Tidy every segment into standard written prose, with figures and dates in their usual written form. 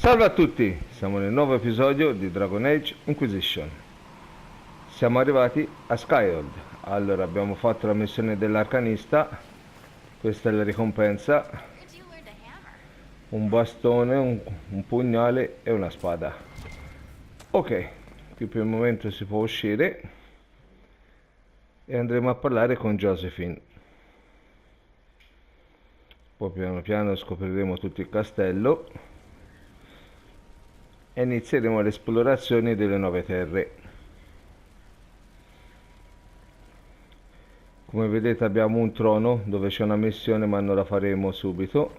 Salve a tutti, siamo nel nuovo episodio di Dragon Age Inquisition. Siamo arrivati a Skyhold. Allora abbiamo fatto la missione dell'arcanista. Questa è la ricompensa: un bastone, un pugnale e una spada. Ok, qui per il momento si può uscire e andremo a parlare con Josephine. Poi piano piano scopriremo tutto il castello e inizieremo l'esplorazione delle nuove terre. Come vedete abbiamo un trono dove c'è una missione, ma non la faremo subito.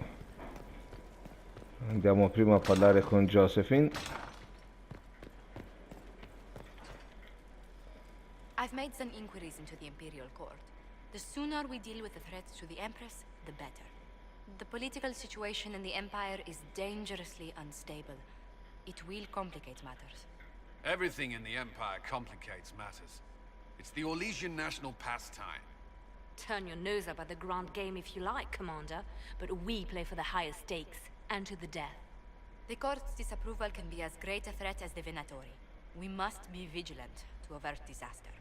Andiamo prima a parlare con Josephine. I've made some inquiries into the Imperial Court. The sooner we deal with the threats to the Empress, the better. The political situation in the Empire is dangerously unstable. It will complicate matters. Everything in the Empire complicates matters. It's the Orlesian national pastime. Turn your nose up at the grand game if you like, Commander, but we play for the higher stakes, and to the death. The Court's disapproval can be as great a threat as the Venatori. We must be vigilant to avert disaster.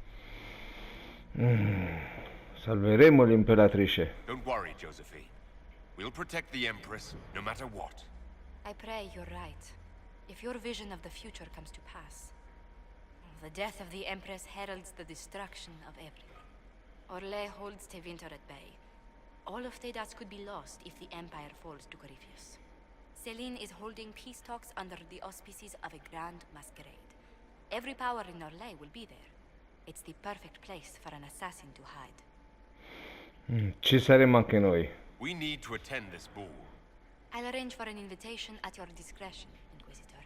Salveremo l'imperatrice. Don't worry, Josephine. We'll protect the Empress, no matter what. I pray you're right. If your vision of the future comes to pass, the death of the Empress heralds the destruction of everything. Orlais holds Tevinter at bay. All of Tedas could be lost if the Empire falls to Corypheus. Selene is holding peace talks under the auspices of a grand masquerade. Every power in Orlais will be there. It's the perfect place for an assassin to hide. Ci saremo anche noi. We need to attend this ball. I'll arrange for an invitation at your discretion, Inquisitor.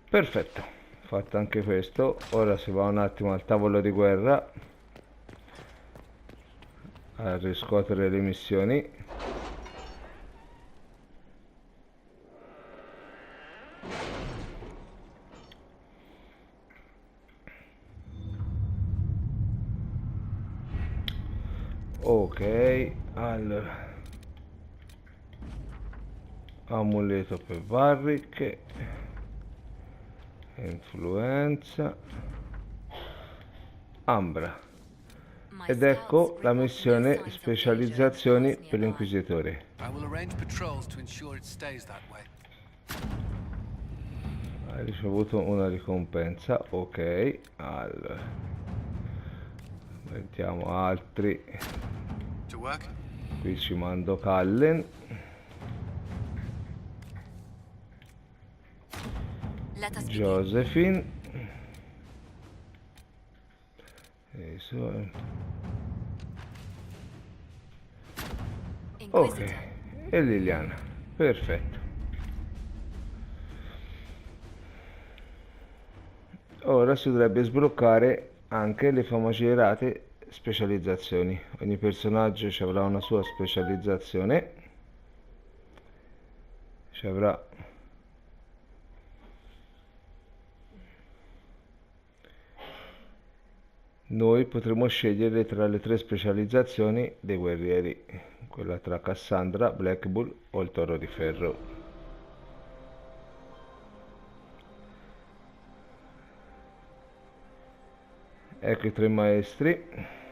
Perfetto, fatto anche questo. Ora si va un attimo al tavolo di guerra a riscuotere le missioni. Ok, allora amuleto per Varric, influenza, Ambra, ed ecco la missione specializzazioni per l'inquisitore. I will arrange patrols to ensure it stays that way. Hai ricevuto una ricompensa. Ok, allora mettiamo altri. To work? Qui ci mando Callen. Let us begin. Josephine. Ok, Inquisitor. e Liliana. Perfetto. Ora si dovrebbe sbloccare anche le famigerate specializzazioni. Ogni personaggio ci avrà una sua specializzazione. Ci avrà noi potremo scegliere tra le 3 specializzazioni dei guerrieri, quella tra Cassandra, Black Bull o il Toro di Ferro. Ecco i 3 maestri.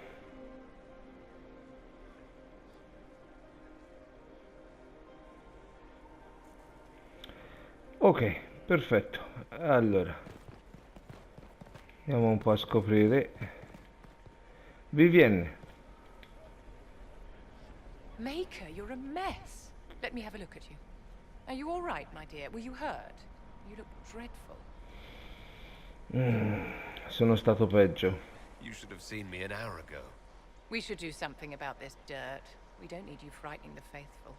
Ok, perfetto. Allora andiamo un po' a scoprire. Vivienne. Maker, you're a mess. Let me have a look at you. Are you all right, my dear? Were you hurt? You look dreadful. Sono stato peggio. You should have seen me an hour ago. We should do something about this dirt. We don't need you frightening the faithful.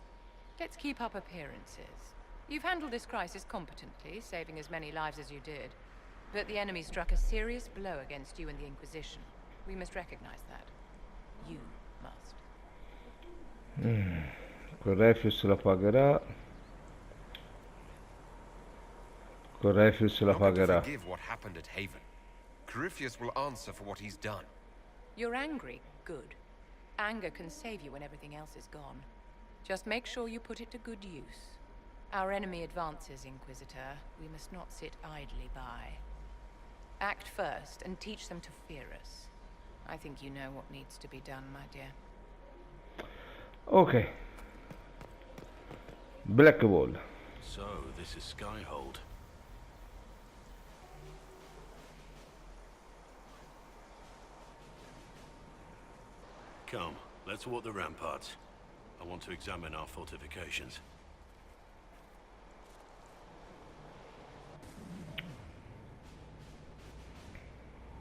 Let's keep up appearances. You've handled this crisis competently, saving as many lives as you did. But the enemy struck a serious blow against you and the Inquisition. We must recognize that. You must. Corypheus la pagherà. Corypheus la Not to pagherà. forgive what happened at Haven. Corypheus will answer for what he's done. You're angry? Good. Anger can save you when everything else is gone. Just make sure you put it to good use. Our enemy advances, Inquisitor. We must not sit idly by. Act first and teach them to fear us. I think you know what needs to be done, my dear. Ok. Black Wall. So, this is Skyhold. Come, let's walk the ramparts. I want to examine our fortifications.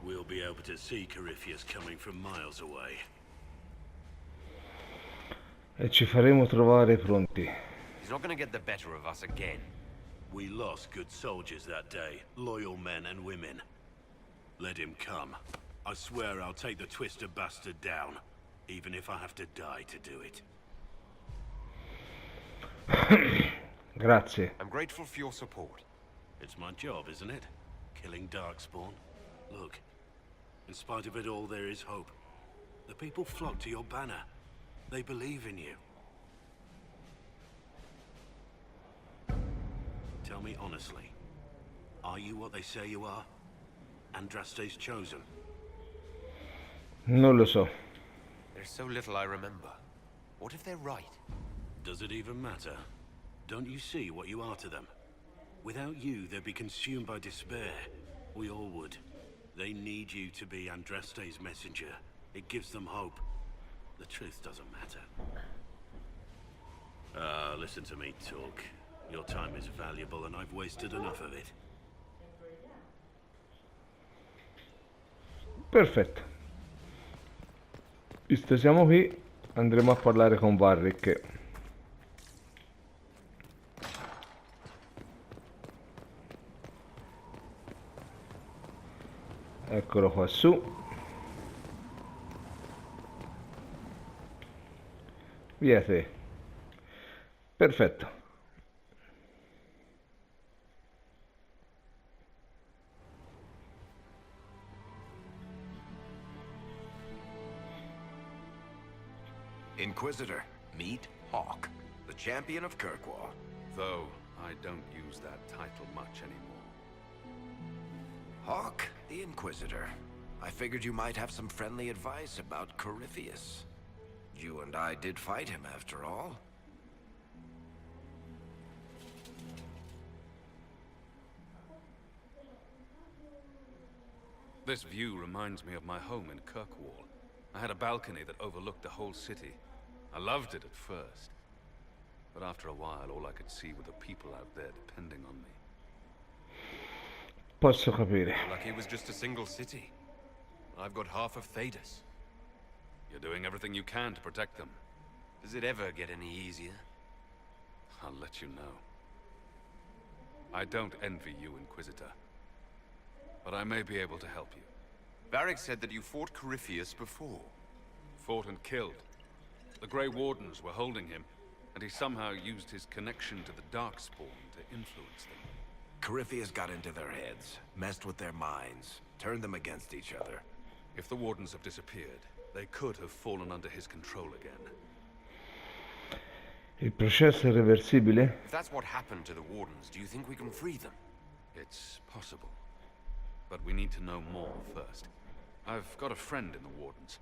We'll be able to see Corypheus coming from miles away. E ci faremo trovare pronti. He's not gonna get the better of us again. We lost good soldiers that day, loyal men and women. Let him come. I swear I'll take the twister bastard down, even if I have to die to do it. Grazie. I'm grateful for your support. It's my job, isn't it? Killing Darkspawn. Look, in spite of it all, there is hope. The people flock to your banner. They believe in you. Tell me honestly, are you what they say you are? Andraste's chosen? Non lo so. There's so little I remember. What if they're right? Does it even matter? Don't you see what you are to them? Without you, they'd be consumed by despair. We all would. They need you to be Andraste's messenger. It gives them hope. The truth doesn't matter. Listen to me talk. Your time is valuable and I've wasted enough of it. Perfetto. Visto siamo qui, andremo a parlare con Varric. Eccolo qua su. Via te. Perfetto. Inquisitor, meet Hawk, the champion of Kirkwall. Though I don't use that title much anymore. Hawk, the Inquisitor. I figured you might have some friendly advice about Corypheus. You and I did fight him, after all. This view reminds me of my home in Kirkwall. I had a balcony that overlooked the whole city. I loved it at first. But after a while, all I could see were the people out there depending on me. Posso capire. Lucky it was just a single city. I've got half of Thedas. You're doing everything you can to protect them. Does it ever get any easier? I'll let you know. I don't envy you, Inquisitor. But I may be able to help you. Varric said that you fought Corypheus before. Fought and killed. The Grey Wardens were holding him, and he somehow used his connection to the Darkspawn to influence them. Corypheus got into their heads, messed with their minds, turned them against each other. If the Wardens have disappeared, they could have fallen under his control again. Il processo è irreversibile? If that's what happened to the Wardens, do you think we can free them? It's possible. But we need to know more first. I've got a friend in the Wardens.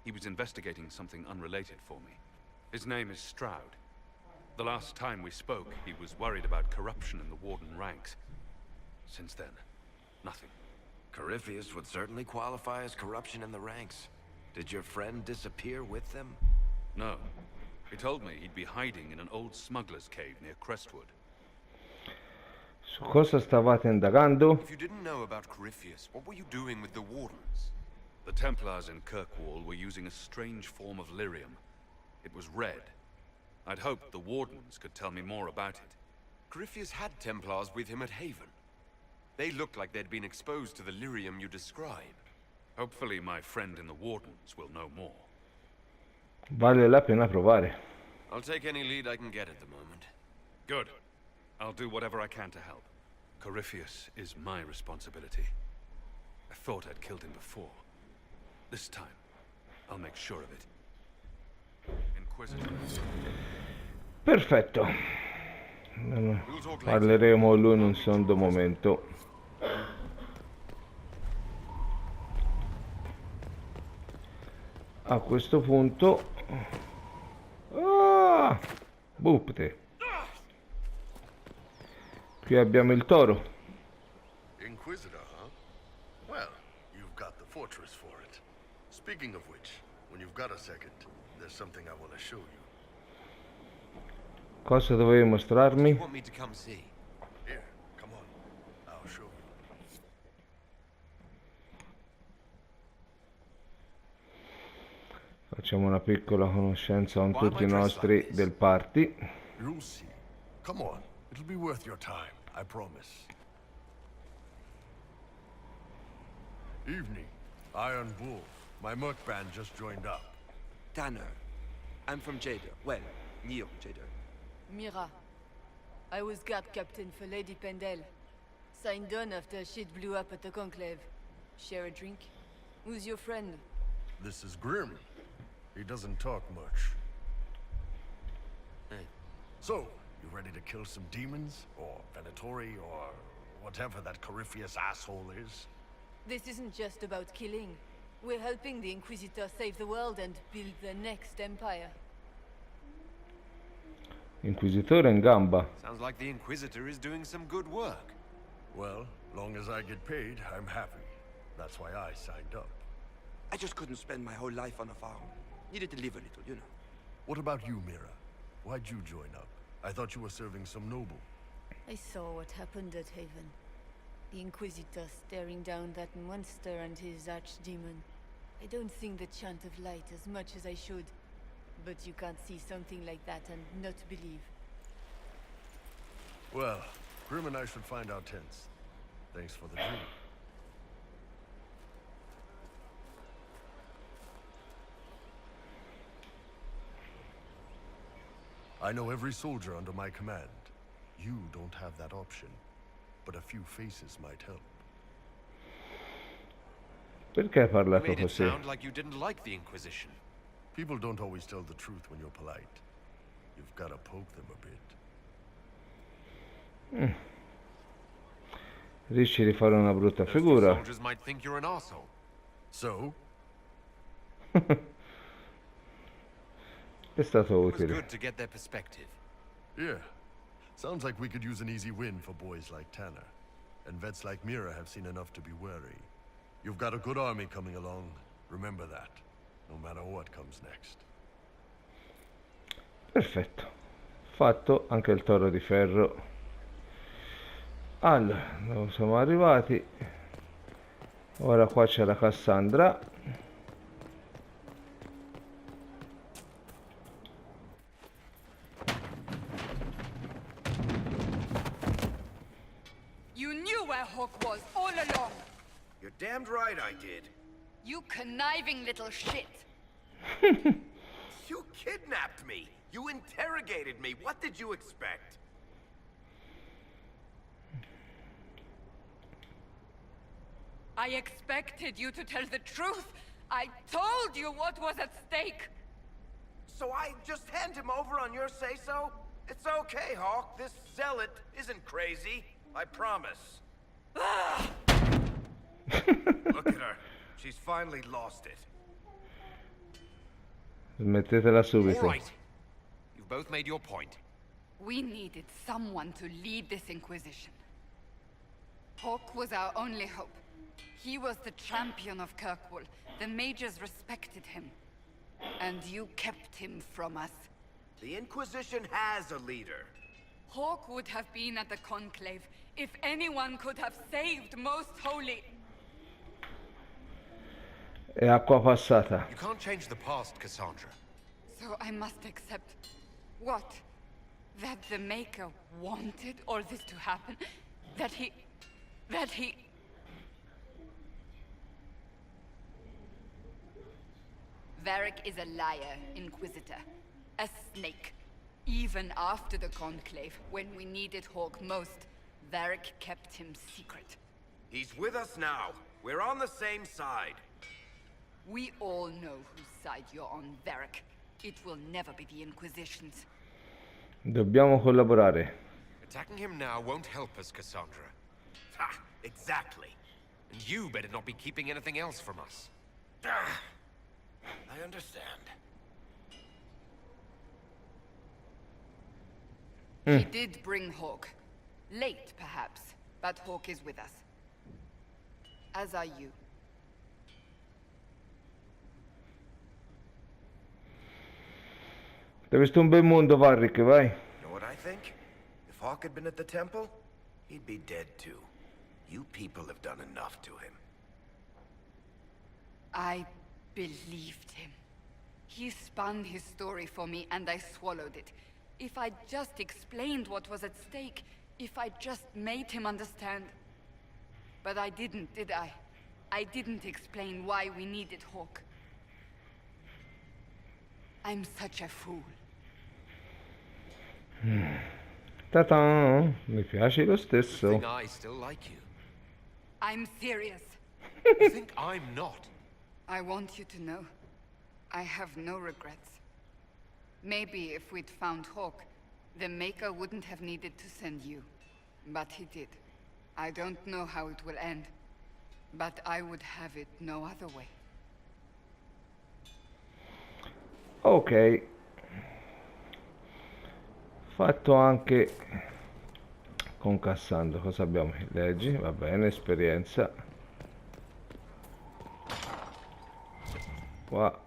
He was investigating something unrelated for me. His name is Stroud. The last time we spoke, he was worried about corruption in the Warden ranks. Since then, nothing. Corypheus would certainly qualify as corruption in the ranks. Did your friend disappear with them? No. He told me he'd be hiding in an old smuggler's cave near Crestwood. Su cosa stavate indagando? If you didn't know about Corypheus, what were you doing with the Wardens? The Templars in Kirkwall were using a strange form of lyrium. It was red. I'd hoped the Wardens could tell me more about it. Corypheus had Templars with him at Haven. They looked like they'd been exposed to the lyrium you describe. Hopefully my friend in the Wardens will know more. Vale la pena provare. I'll take any lead I can get at the moment. Good. I'll do whatever I can to help. Corypheus is my responsibility. I thought I'd killed him before. This time, I'll make sure of it. Inquisitor. Perfetto. Parleremo con lui in un secondo momento. A questo punto... Ah! Bupte. Qui abbiamo il toro. Inquisitor, huh? Well, you've got the fortress for it. Speaking of which, when you've got a second, there's something I want to show you. Cosa dovevi mostrarmi? You want me to come see? Here, come on. I'll show you. Facciamo una piccola conoscenza con tutti i nostri del party. You'll see. Come on. It'll be worth your time, I promise. Evening. Iron Bull. My merc band just joined up. Tanner. I'm from Jado. Well, near Jado. Mira. I was guard captain for Lady Pendel. Signed on after shit blew up at the Conclave. Share a drink? Who's your friend? This is Grim. He doesn't talk much. Hey. So, you ready to kill some demons? Or Venatori? Or whatever that Corypheus asshole is? This isn't just about killing. We're helping the Inquisitor save the world and build the next empire. Inquisitore in gamba. Sounds like the Inquisitor is doing some good work. Well, long as I get paid, I'm happy. That's why I signed up. I just couldn't spend my whole life on a farm. Needed to live a little, you know. What about you, Mira? Why'd you join up? I thought you were serving some noble. I saw what happened at Haven. The Inquisitor staring down that monster and his archdemon. I don't sing the chant of light as much as I should. But you can't see something like that and not believe. Well, Grim and I should find our tents. Thanks for the drink. I know every soldier under my command. You don't have that option. But a few faces might help. Perché hai You parlato made it così? sound like you didn't like the Inquisition. People don't always tell the truth when you're polite. You've got to poke them a bit. Rischi di fare una brutta Those two figura. soldiers might think you're an arsehole. So, È stato It was utile. good to get their perspective. yeah. Sounds like we could use an easy win for boys like Tanner. And vets like Mira have seen enough to be wary. You've got a good army coming along. Remember that. No matter what comes next. Perfetto. Fatto anche il toro di ferro. Allora, dove siamo arrivati? Ora qua c'è la Cassandra. You knew where Hawk was all along! You're damned right I did. You conniving little shit! You kidnapped me. You interrogated me. What did you expect? I expected you to tell the truth! I told you what was at stake! So I just hand him over on your say-so? It's okay, Hawk. This zealot isn't crazy. I promise. Look at her. She's finally lost it. Smettetela All subito. right. You've both made your point. We needed someone to lead this Inquisition. Hawk was our only hope. He was the champion of Kirkwall. The mages respected him. And you kept him from us. The Inquisition has a leader. Hawk would have been at the Conclave if anyone could have saved Most Holy. È acqua passata. You can't change the past, Cassandra. So I must accept... what? That the Maker wanted all this to happen? That he... Varric is a liar, Inquisitor. A snake. Even after the Conclave, when we needed Hawk most, Varric kept him secret. He's with us now. We're on the same side. We all know whose side you're on, Varric. It will never be the Inquisition's. Dobbiamo collaborare. Attacking him now won't help us, Cassandra. Ha! Exactly. And you better not be keeping anything else from us. I understand. He did bring Hawk. Late, perhaps, but Hawk is with us. As are you. Ti hai visto un bel mondo, Varric, vai. You know what I think? If Hawk had been at the temple, he'd be dead too. You people have done enough to him. I believed him. He spun his story for me, and I swallowed it. If I just explained what was at stake, if I just made him understand. But I didn't, did I? I didn't explain why we needed Hawk. I'm such a fool. Ta-ta! Mi piaci lo You stesso. think I still like you? I'm serious. You think I'm not? I want you to know, I have no regrets. Maybe if we'd found Hawk, the Maker wouldn't have needed to send you. But he did. I don't know how it will end, but I would have it no other way. Ok. Fatto anche con Cassandra. Cosa abbiamo? Leggi, va bene, esperienza. Qua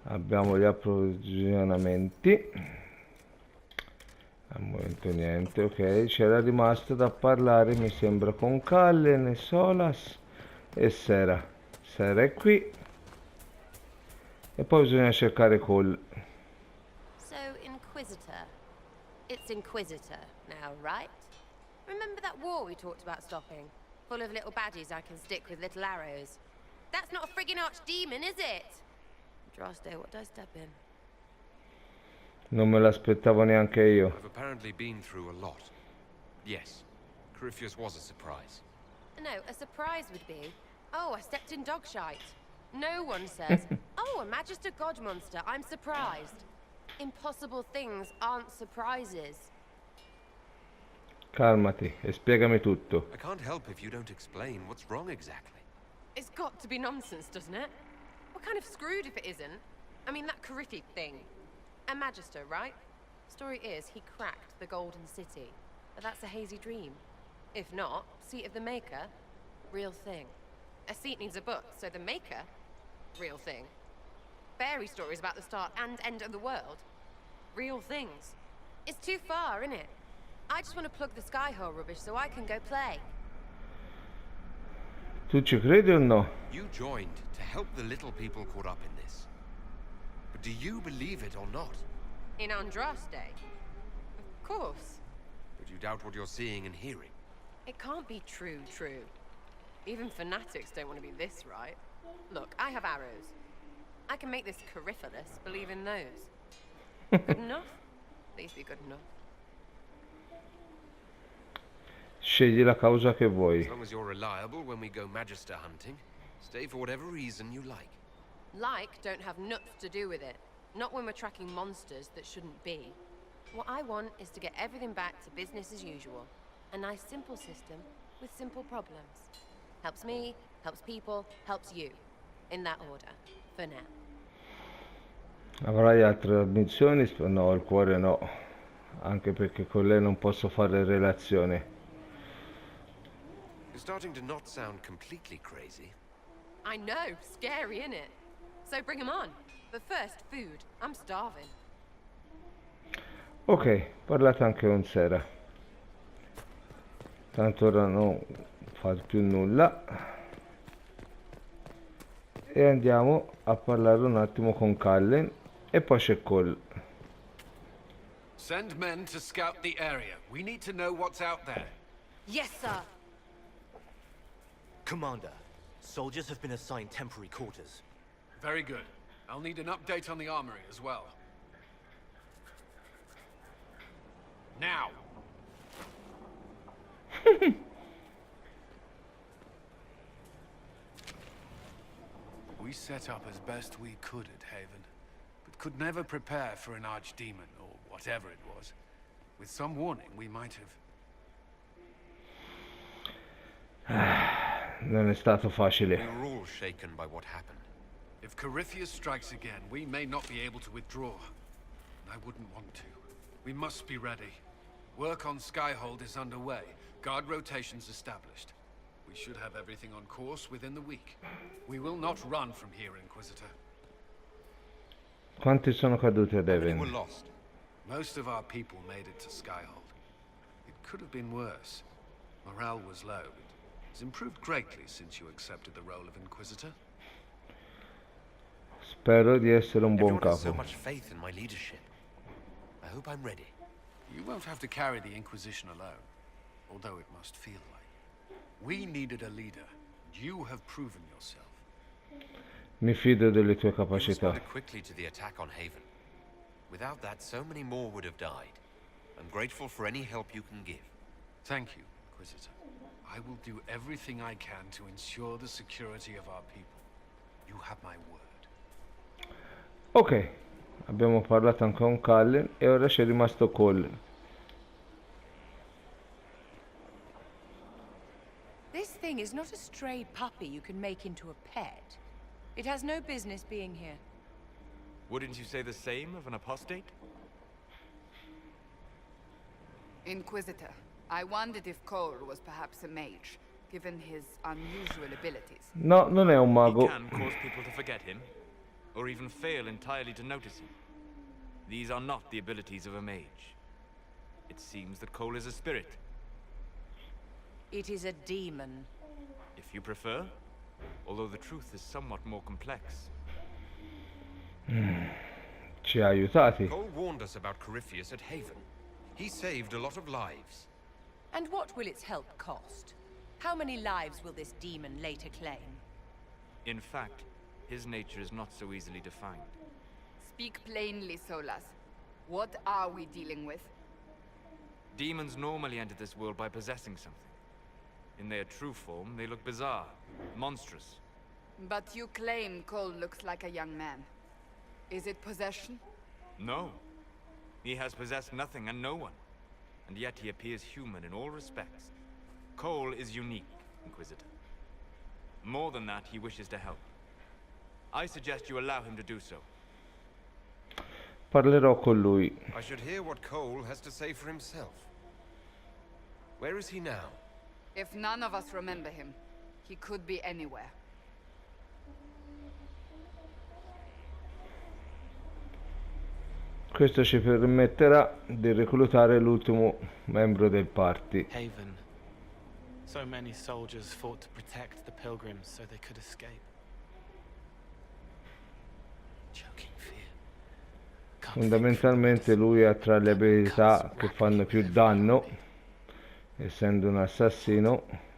abbiamo gli approvvigionamenti. Al momento niente, ok. C'era rimasto da parlare, mi sembra, con Cullen e Solas e Sera. Sera è qui. E poi bisogna cercare Cole. So, Inquisitor. It's Inquisitor now, right? Remember that war we talked about stopping? Full of little baddies I can stick with little arrows. That's not a friggin' archdemon, is it? Droste, what did I step in? Non me l'aspettavo neanche io. I've apparently been through a lot. Yes, Corypheus was a surprise. No, a surprise would be, oh, I stepped in dog shite. No one says, oh, a Magister God monster, I'm surprised. Impossible things aren't surprises. Calmati e spiegami tutto. I can't help if you don't explain what's wrong exactly. It's got to be nonsense, doesn't it? We're kind of screwed if it isn't. I mean, that Corypheus thing. A Magister, right? Story is, he cracked the Golden City. But that's a hazy dream. If not, seat of the Maker, real thing. A seat needs a book, so the Maker, real thing. Fairy stories about the start and end of the world, real things. It's too far, isn't it? I just want to plug the Skyhole rubbish so I can go play. Tu ci credi o no? You joined to help the little people caught up in this. But do you believe it or not? In Andraste? Of course. But you doubt what you're seeing and hearing. It can't be true. Even fanatics don't want to be this right. Look, I have arrows. I can make this Corypheus believe in those. Good enough? Please be good enough. Scegli la causa che vuoi. As long as you're reliable when we go Magister hunting, stay for whatever reason you like. Like don't have nuts to do with it. Not when we're tracking monsters that shouldn't be. What I want is to get everything back to business as usual. A nice simple system with simple problems. Helps me, helps people, helps you. In that order. For now. Avrai altre ambizioni? No, il cuore no. Anche perché con lei non posso fare relazione. You're starting to not sound completely crazy. I know, scary, innit? So bring 'em on. But first, food. I'm starving. Ok, parlate anche con Sera. Tanto ora non fa più nulla. E andiamo a parlare un attimo con Cullen. E poi c'è Cole. Send men to scout the area. We need to know what's out there. Yes, sir. Commander, soldiers have been assigned temporary quarters. Very good. I'll need an update on the armory as well. Now! We set up as best we could at Haven, but could never prepare for an archdemon or whatever it was. With some warning, we might have... Non è stato facile. We were all shaken by what happened. If Corypheus strikes again, we may not be able to withdraw. I wouldn't want to. We must be ready. Work on Skyhold is underway. Guard rotations established. We should have everything on course within the week. We will not run from here, Inquisitor. Quanti sono caduti ad We Even? were lost. Most of our people made it to Skyhold. It could have been worse. Morale was low, but it's improved greatly since you accepted the role of Inquisitor. Spero di essere un buon Everyone has so capo. much faith in my leadership. I hope I'm ready. You won't have to carry the Inquisition alone, although it must feel like. We needed a leader. You have proven yourself. Mi fido delle tue You capacità. responded quickly to the attack on Haven. Without that, so many more would have died. I'm grateful for any help you can give. Thank you, Inquisitor. I will do everything I can to ensure the security of our people. You have my word. Ok, abbiamo parlato anche con Cullen e ora c'è rimasto Cole. This thing is not a stray puppy you can make into a pet. It has no business being here. Wouldn't you say the same of an apostate? Inquisitor, I wondered if Cole was perhaps a mage, given his unusual abilities. No, non è un He mago. can cause people to forget him, or even fail entirely to notice him. These are not the abilities of a mage. It seems that Cole is a spirit, It is a demon. if you prefer, although the truth is somewhat more complex. Ci ha aiutati. Cole warned us about Corypheus at Haven. He saved a lot of lives. And what will its help cost? How many lives will this demon later claim? In fact, his nature is not so easily defined. Speak plainly, Solas. What are we dealing with? Demons normally enter this world by possessing something. In their true form, they look bizarre, monstrous. But you claim Cole looks like a young man. Is it possession? No. He has possessed nothing and no one. And yet he appears human in all respects. Cole is unique, Inquisitor. More than that, he wishes to help. I suggest you allow him to do so. Parlerò con lui. I should hear what Cole has to say for himself. Where is he now? If none of us remember him, he could be anywhere. Questo ci permetterà di reclutare l'ultimo membro del party. Haven. So many soldiers fought to protect the pilgrims so they could escape. Choking fear. Fondamentalmente lui ha tra le abilità che fanno più danno, essendo un assassino.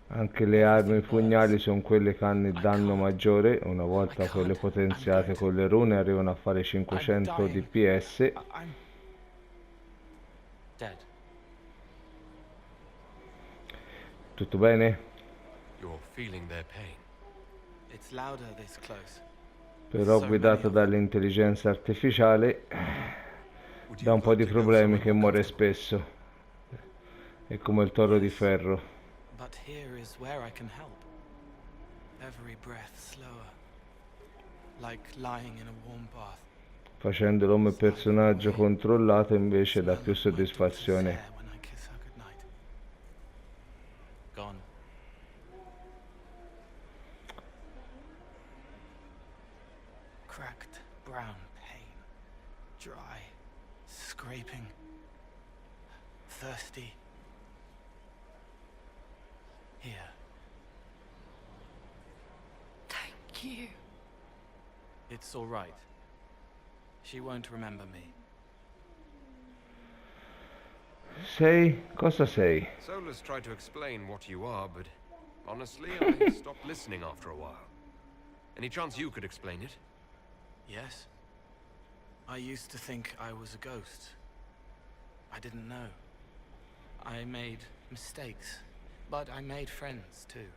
Anche le armi pugnali sono quelle che hanno il danno maggiore. Una volta quelle potenziate con le rune arrivano a fare 500 DPS. I'm dead. Tutto bene? You're feeling their pain. It's louder this close. Però guidato dall'intelligenza artificiale dà un po' di problemi che muore spesso. È come il toro di ferro. But here is where I can help. Every breath slower. Like lying in a warm bath. Facendolo come personaggio controllato invece dà più soddisfazione. When I kiss her goodnight. Gone. Cracked brown pain. Dry. Scraping. Thirsty. Here. Thank you. It's all right. She won't remember me. Sei? Cosa sei? Solus tried to explain what you are, but honestly, I stopped listening after a while. Any chance you could explain it? Yes. I used to think I was a ghost. I didn't know. I made mistakes, but I made friends too.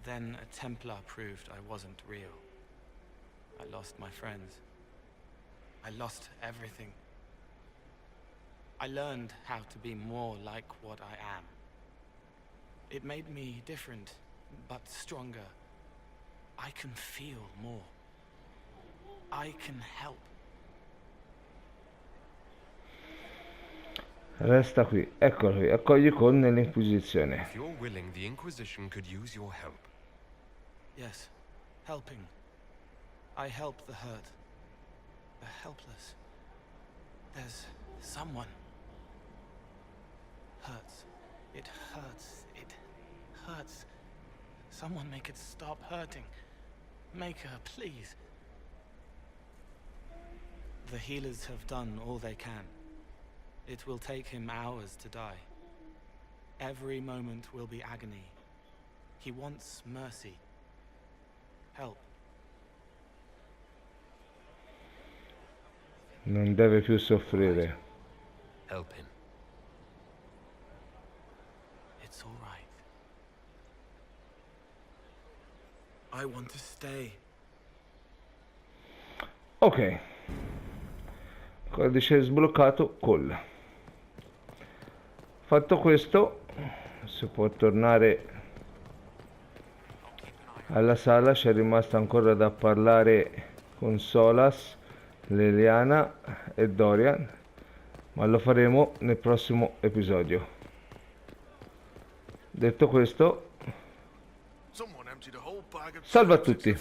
Then a Templar proved I wasn't real. I lost my friends. I lost everything. I learned how to be more like what I am. It made me different, but stronger. I can feel more. I can help. Resta qui, eccolo qui, accogli con l'Inquisizione. If you're willing, the Inquisition could use your help. Yes, helping. I help the hurt, the helpless. There's someone. Hurts. It hurts. It hurts. Someone make it stop hurting. Make her, please. The healers have done all they can. It will take him hours to die. Every moment will be agony. He wants mercy. Help. Non deve più soffrire. Help him. It's all right. I want to stay. Ok. Codice sbloccato, call. Fatto questo, si può tornare alla sala. C'è rimasto ancora da parlare con Solas, Leliana e Dorian, ma lo faremo nel prossimo episodio. Detto questo, salve a tutti.